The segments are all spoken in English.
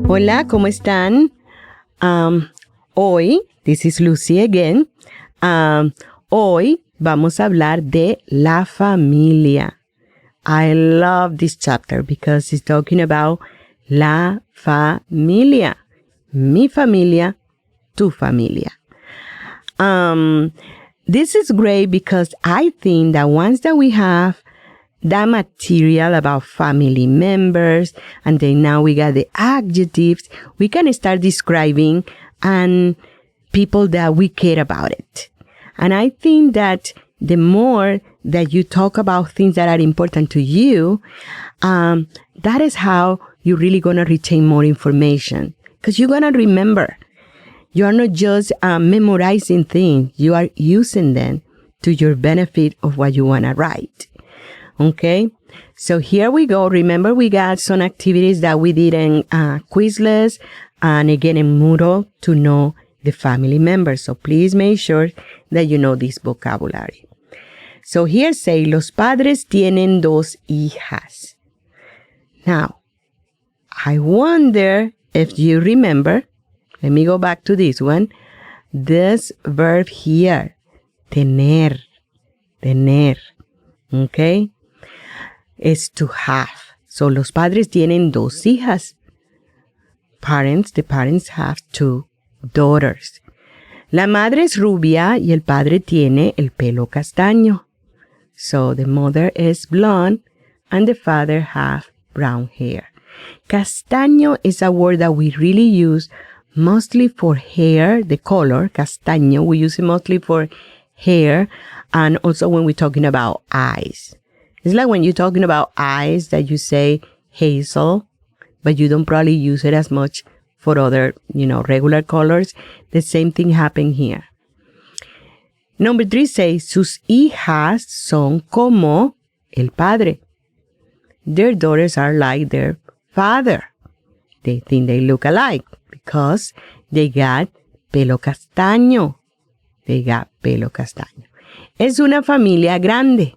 Hola, ¿cómo están? Hoy, this is Lucy again. Hoy vamos a hablar de la familia. I love this chapter because it's talking about la familia. Mi familia, tu familia. This is great because I think that once that we have that material about family members, and then now we got the adjectives, we can start describing and people that we care about it. And I think that the more that you talk about things that are important to you, that is how you're really going to retain more information. Because you're going to remember. You are not just memorizing things. You are using them to your benefit of what you want to write. Okay, so here we go. Remember, we got some activities that we did in Quizless and again in Moodle to know the family members. So please make sure that you know this vocabulary. So here say, los padres tienen dos hijas. Now, I wonder if you remember, let me go back to this one, this verb here, tener, okay? Is to have. So los padres tienen dos hijas. The parents have two daughters. La madre es rubia y el padre tiene el pelo castaño. So the mother is blonde and the father have brown hair. Castaño is a word that we really use mostly for hair, the color, castaño. We use it mostly for hair and also when we're talking about eyes. It's like when you're talking about eyes that you say hazel, but you don't probably use it as much for other, regular colors. The same thing happened here. Number 3 says, sus hijas son como el padre. Their daughters are like their father. They think they look alike because they got pelo castaño. Es una familia grande.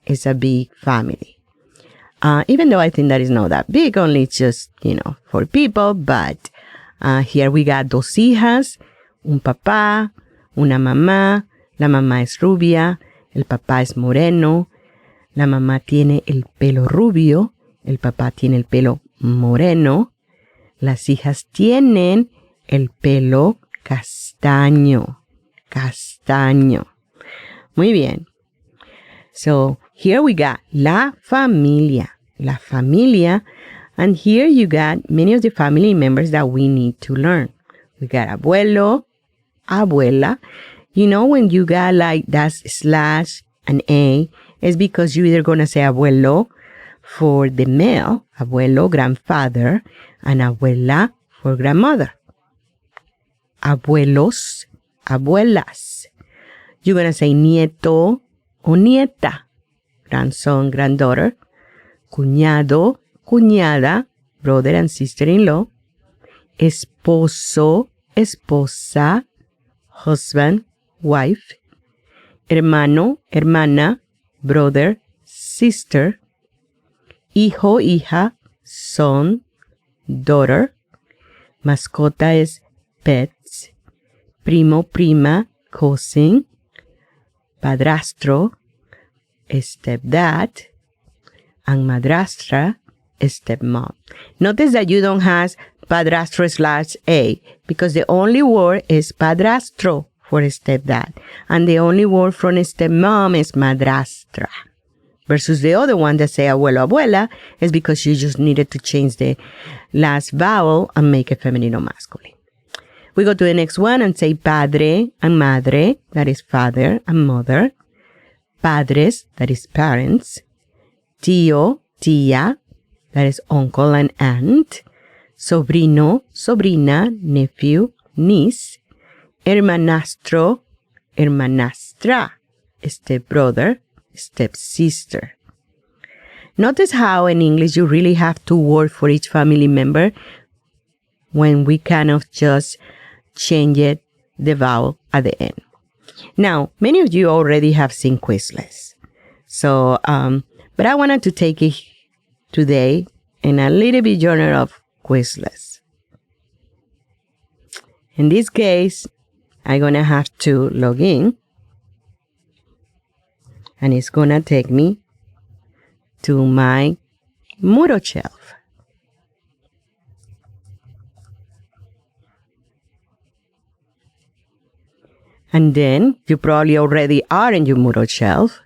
It's a big family. Even though I think that is not that big, only just, for people. But here we got dos hijas, un papá, una mamá. La mamá es rubia, el papá es moreno. La mamá tiene el pelo rubio, el papá tiene el pelo moreno. Las hijas tienen el pelo castaño. Muy bien. So here we got la familia, and here you got many of the family members that we need to learn. We got abuelo, abuela. When you got like that slash and a, it's because you're either going to say abuelo for the male, abuelo, grandfather, and abuela for grandmother. Abuelos, abuelas. You're going to say nieto o nieta, grandson, granddaughter, cuñado, cuñada, brother and sister-in-law, esposo, esposa, husband, wife, hermano, hermana, brother, sister, hijo, hija, son, daughter, mascota es pets, primo, prima, cousin, padrastro, stepdad, and madrastra, stepmom. Notice that you don't have padrastro slash a because the only word is padrastro for stepdad and the only word from stepmom is madrastra. Versus the other one that say abuelo, abuela is because you just needed to change the last vowel and make it feminine or masculine. We go to the next one and say padre and madre, that is father and mother. Padres, that is parents. Tío, tía, that is uncle and aunt. Sobrino, sobrina, nephew, niece. Hermanastro, hermanastra, stepbrother, stepsister. Notice how in English you really have two words for each family member when we kind of just change it, the vowel at the end. Now, many of you already have seen Quizless. So, but I wanted to take it today in a little bit genre of Quizless. In this case, I'm going to have to log in. And it's going to take me to my Moodle shelf. And then you probably already are in your Moodle shelf.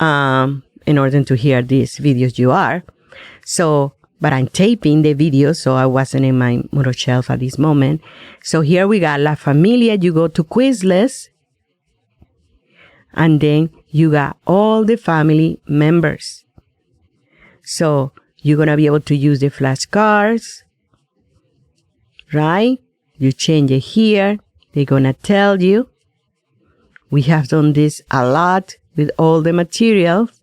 In order to hear these videos, you are. So, but I'm taping the video, so I wasn't in my Moodle shelf at this moment. So here we got La Familia. You go to Quizless. And then you got all the family members. So you're going to be able to use the flashcards, right? You change it here. They're going to tell you. We have done this a lot with all the materials,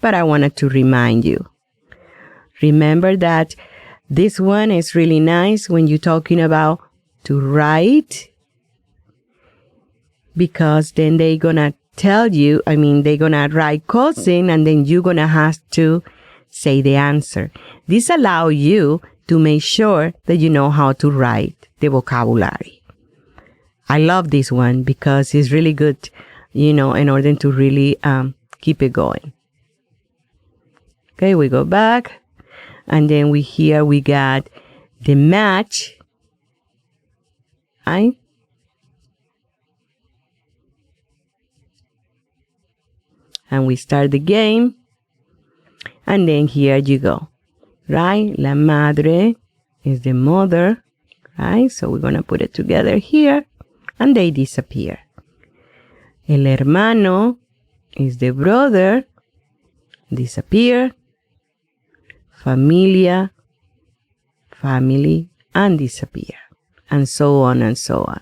but I wanted to remind you. Remember that this one is really nice when you're talking about to write, because then they're going to tell you, they're going to write cousin, and then you're going to have to say the answer. This allows you to make sure that you know how to write the vocabulary. I love this one because it's really good, in order to really keep it going. Okay, we go back, and then we got the match. Right? And we start the game. And then here you go. Right? La madre is the mother. Right? So we're going to put it together here. And they disappear. El hermano is the brother. Disappear. Familia, family, and disappear. And so on and so on.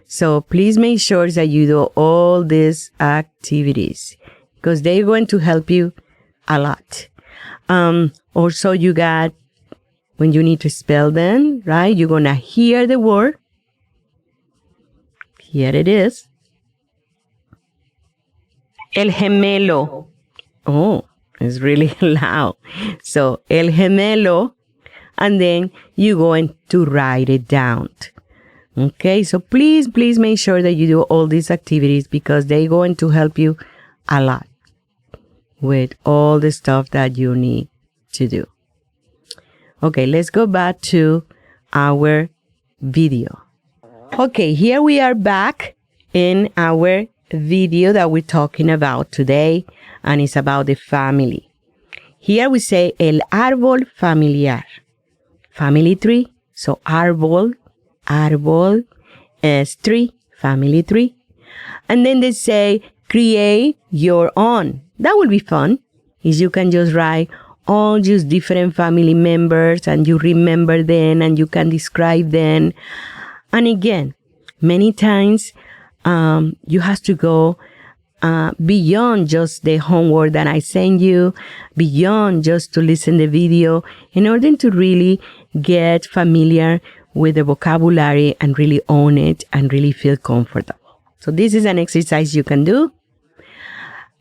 So please make sure that you do all these activities, because they're going to help you a lot. Also, you got, when you need to spell them, right? You're going to hear the word. Here it is. El gemelo. Oh, it's really loud. So, el gemelo. And then you're going to write it down. Okay, so please make sure that you do all these activities, because they're going to help you a lot with all the stuff that you need to do. Okay, let's go back to our video. Okay, here we are back in our video that we're talking about today, and it's about the family. Here we say el árbol familiar. Family tree. So árbol is tree, family tree. And then they say create your own. That will be fun. Is you can just write all just different family members, and you remember them, and you can describe them. And again, many times you have to go beyond just the homework that I send you, beyond just to listen to the video, in order to really get familiar with the vocabulary and really own it and really feel comfortable. So this is an exercise you can do.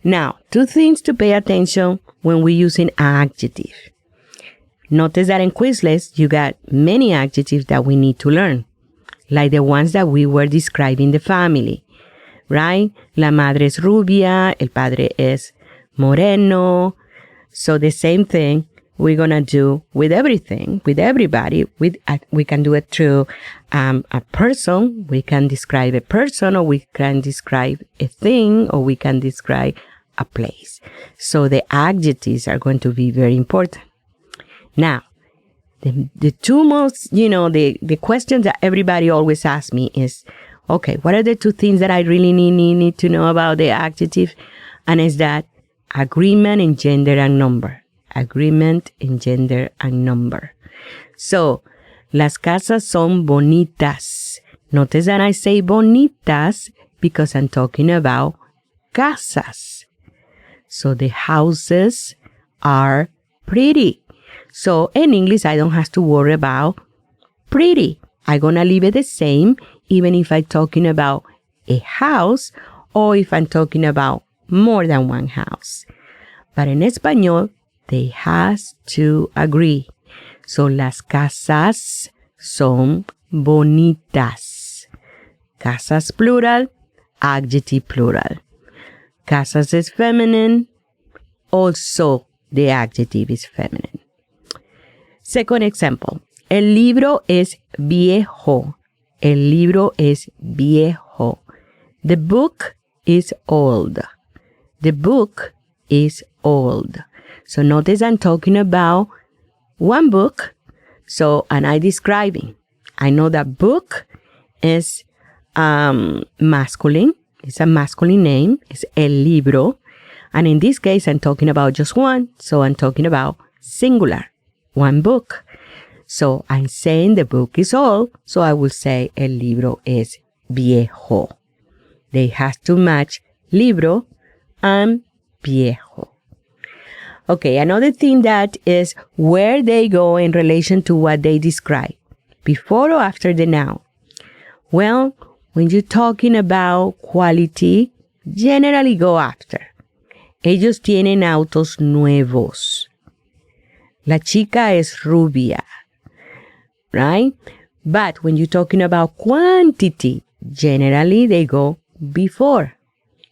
Now, 2 things to pay attention when we're using adjective. Notice that in Quizless, you got many adjectives that we need to learn, like the ones that we were describing the family, right? La madre es rubia, el padre es moreno. So the same thing we're going to do with everything, with everybody. We can do it through a person. We can describe a person, or we can describe a thing, or we can describe a place. So the adjectives are going to be very important. Now, the 2 most, the questions that everybody always asks me is, okay, what are the 2 things that I really need to know about the adjective? And it's that agreement in gender and number. Agreement in gender and number. So, las casas son bonitas. Notice that I say bonitas because I'm talking about casas. So the houses are pretty. So in English, I don't have to worry about pretty. I'm going to leave it the same, even if I'm talking about a house, or if I'm talking about more than one house. But in Español, they has to agree. So las casas son bonitas. Casas plural, adjective plural. Casas is feminine, also the adjective is feminine. Second example. El libro es viejo. El libro es viejo. The book is old. The book is old. So notice I'm talking about one book. So, and I'm describing. I know that book is masculine. It's a masculine name. It's el libro. And in this case, I'm talking about just one. So I'm talking about singular. One book. So I'm saying the book is old. So I will say el libro es viejo. They have to match libro and viejo. Okay, another thing that is where they go in relation to what they describe. Before or after the noun? Well, when you're talking about quality, generally go after. Ellos tienen autos nuevos. La chica es rubia. Right? But when you're talking about quantity, generally they go before.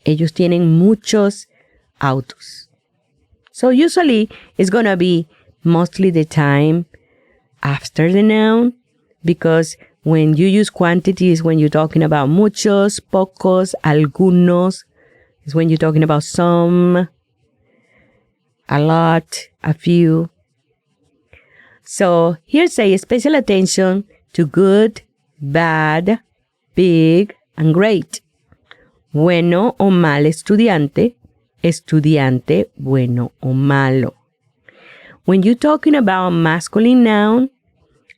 Ellos tienen muchos autos. So usually it's going to be mostly the time after the noun, because when you use quantity is when you're talking about muchos, pocos, algunos. It's when you're talking about some, a lot, a few. So here say special attention to good, bad, big, and great. Bueno o mal estudiante, estudiante bueno o malo. When you're talking about masculine noun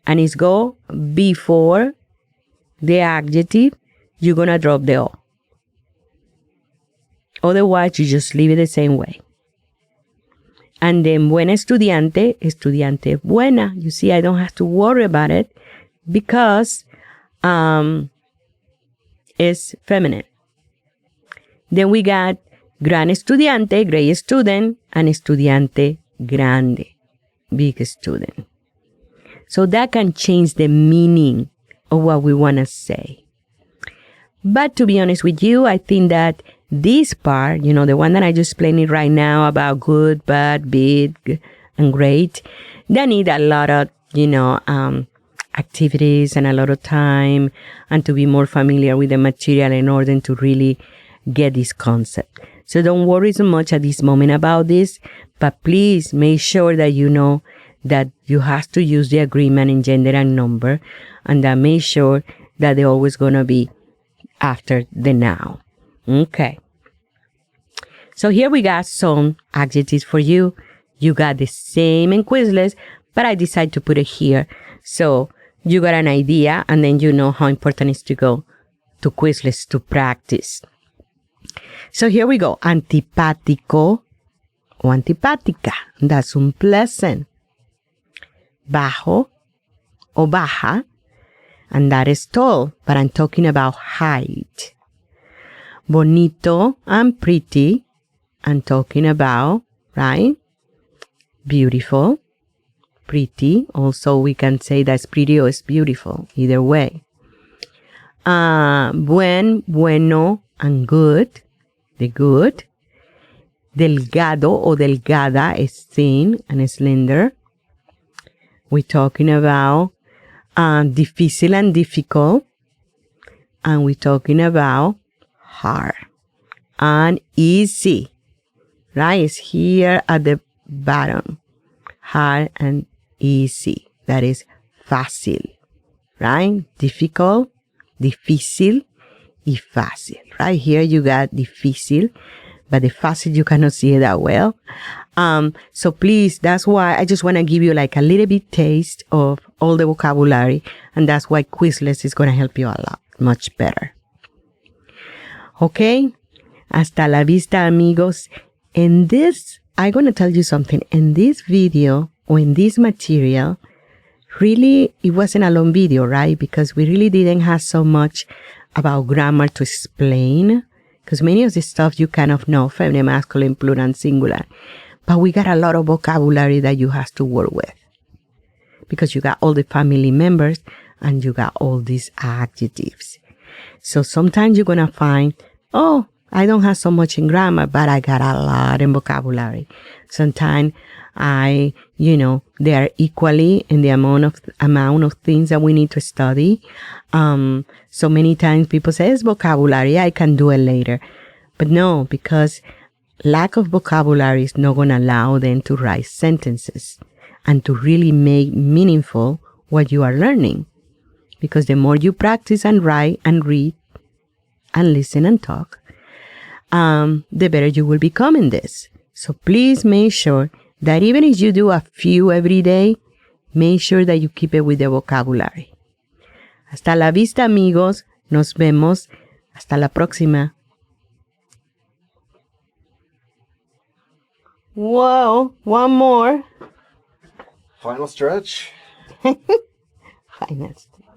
and it's go before the adjective, you're going to drop the O. Otherwise, you just leave it the same way. And then buena estudiante, estudiante buena. You see, I don't have to worry about it because it's feminine. Then we got gran estudiante, great student, and estudiante grande, big student. So that can change the meaning of what we want to say. But to be honest with you, I think that this part, you know, the one that I just explained it right now about good, bad, big, and great, they need a lot of, you know, activities and a lot of time and to be more familiar with the material in order to really get this concept. So don't worry so much at this moment about this, but please make sure that you know that you have to use the agreement in gender and number, and that make sure that they're always going to be after the noun. Okay. So here we got some adjectives for you. You got the same in Quizless, but I decided to put it here. So you got an idea, and then you know how important it is to go to Quizless to practice. So here we go. Antipático o antipática. That's unpleasant. Bajo o baja. And that is tall, but I'm talking about height. Bonito and pretty. I'm talking about, right? Beautiful. Pretty. Also, we can say that's pretty or it's beautiful. Either way. Bueno, and good. The good. Delgado o delgada is thin and slender. We're talking about difícil and difficult. And we're talking about hard and easy. Right? It's here at the bottom. Hard and easy. That is fácil. Right? Difficult, difícil, y fácil. Right here you got difícil, but the fácil you cannot see it that well. So please, that's why I just want to give you like a little bit taste of all the vocabulary, and that's why Quizless is going to help you a lot, much better. Okay? Hasta la vista, amigos. In this, I'm going to tell you something. In this video, or in this material, really, it wasn't a long video, right? Because we really didn't have so much about grammar to explain. Because many of the stuff you kind of know, feminine, masculine, plural, and singular. But we got a lot of vocabulary that you have to work with. Because you got all the family members, and you got all these adjectives. So sometimes you're going to find, oh, I don't have so much in grammar, but I got a lot in vocabulary. Sometimes they are equally in the amount of things that we need to study. So many times people say, it's vocabulary, I can do it later. But no, because lack of vocabulary is not going to allow them to write sentences and to really make meaningful what you are learning. Because the more you practice and write and read and listen and talk, the better you will become in this. So please make sure that even if you do a few every day, make sure that you keep it with the vocabulary. Hasta la vista, amigos. Nos vemos. Hasta la próxima. Whoa, one more. Final stretch. Final stretch.